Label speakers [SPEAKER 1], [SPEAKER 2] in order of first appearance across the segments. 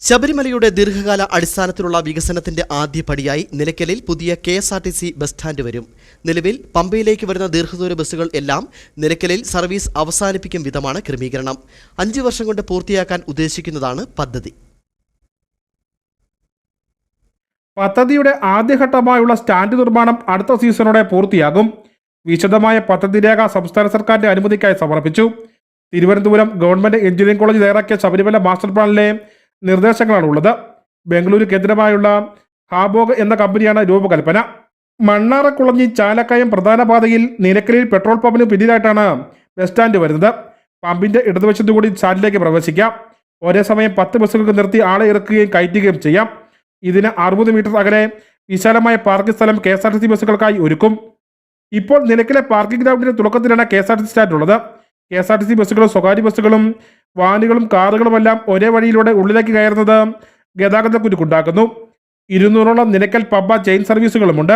[SPEAKER 1] ശബരിമലയുടെ ദീർഘകാല അടിസ്ഥാനത്തിലുള്ള വികസനത്തിന്റെ ആദ്യപടിയായി നിലയ്ക്കലിൽ പുതിയ KSRTC ബസ് സ്റ്റാൻഡ് വരും. നിലവിൽ പമ്പയിലേക്ക് വരുന്ന ദീർഘദൂര ബസ്സുകൾ എല്ലാം നിലയ്ക്കലിൽ സർവീസ് അവസാനിപ്പിക്കും വിധമാണ് ക്രമീകരണം. 5 വർഷം കൊണ്ട് പൂർത്തിയാക്കാൻ ഉദ്ദേശിക്കുന്നതാണ് പദ്ധതി.
[SPEAKER 2] പദ്ധതിയുടെ ആദ്യഘട്ടമായുള്ള സ്റ്റാൻഡ് നിർമ്മാണം അടുത്ത സീസണോടെ പൂർത്തിയാകും. വിശദമായ പദ്ധതി രേഖ സംസ്ഥാന സർക്കാരിന്റെ അനുമതിക്കായി സമർപ്പിച്ചു. തിരുവനന്തപുരം ഗവൺമെന്റ് എഞ്ചിനീയറിംഗ് കോളേജ് തയ്യാറാക്കിയ ശബരിമല മാസ്റ്റർ പ്ലാനിലെ നിർദ്ദേശങ്ങളാണുള്ളത്. ബംഗളൂരു കേന്ദ്രമായുള്ള ഹാബോഗ് എന്ന കമ്പനിയാണ് രൂപകൽപ്പന. മണ്ണാറക്കുളഞ്ഞി ചാലക്കയം പ്രധാന പാതയിൽ നിലയ്ക്കലിൽ പെട്രോൾ പമ്പിന് പിന്നിലായിട്ടാണ് ബസ് സ്റ്റാൻഡ് വരുന്നത്. പമ്പിന്റെ ഇടതുവശത്തുകൂടി സ്റ്റാൻഡിലേക്ക് പ്രവേശിക്കാം. ഒരേ സമയം 10 ബസ്സുകൾക്ക് നിർത്തി ആളെ ഇറക്കുകയും കയറ്റുകയും ചെയ്യാം. ഇതിന് 60 മീറ്റർ അകലെ വിശാലമായ പാർക്കിംഗ് സ്ഥലം KSRTC ബസ്സുകൾക്കായി ഒരുക്കും. ഇപ്പോൾ നിലയ്ക്കലെ പാർക്കിംഗ് ഗ്രൗണ്ടിന്റെ തുടക്കത്തിലാണ് KSRTC സ്റ്റാൻഡ് ഉള്ളത്. KSRTC ബസ്സുകളും സ്വകാര്യ ബസ്സുകളും വാനുകളും കാറുകളുമെല്ലാം ഒരേ വഴിയിലൂടെ ഉള്ളിലേക്ക് കയറുന്നത് ഗതാഗതക്കുരുക്കുണ്ടാക്കുന്നു. 200ഓളം നിലയ്ക്കൽ പമ്പ ചെയിൻ സർവീസുകളുമുണ്ട്.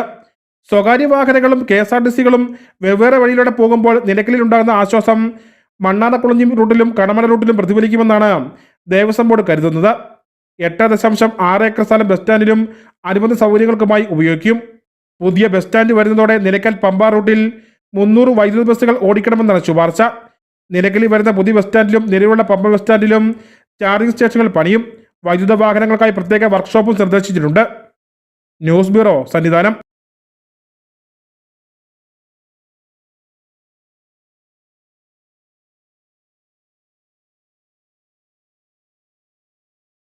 [SPEAKER 2] സ്വകാര്യ വാഹനങ്ങളും KSRTCകളും വെവ്വേറെ വഴിയിലൂടെ പോകുമ്പോൾ നിലയ്ക്കലിൽ ഉണ്ടാകുന്ന ആശ്വാസം മണ്ണാറക്കുളഞ്ഞി റൂട്ടിലും കടമല റൂട്ടിലും പ്രതിഫലിക്കുമെന്നാണ് ദേവസ്വം ബോർഡ് കരുതുന്നത്. 8.6 ഏക്കർ സ്ഥലം ബസ് സ്റ്റാൻഡിനും അനുബന്ധ സൗകര്യങ്ങൾക്കുമായി ഉപയോഗിക്കും. പുതിയ ബസ് സ്റ്റാൻഡ് വരുന്നതോടെ നിലയ്ക്കൽ പമ്പ റൂട്ടിൽ 300 വൈദ്യുത ബസ്സുകൾ ഓടിക്കണമെന്നാണ് ശുപാർശ. നിലയ്ക്കലിൽ വരുന്ന പുതിയ ബസ് സ്റ്റാൻഡിലും നിലവിലുള്ള പമ്പ ബസ് സ്റ്റാൻഡിലും ചാർജിംഗ് സ്റ്റേഷനുകൾ പണിയും. വൈദ്യുത വാഹനങ്ങൾക്കായി പ്രത്യേക വർക്ക്ഷോപ്പും നിർദ്ദേശിച്ചിട്ടുണ്ട്. News bureau, Sannidhanam.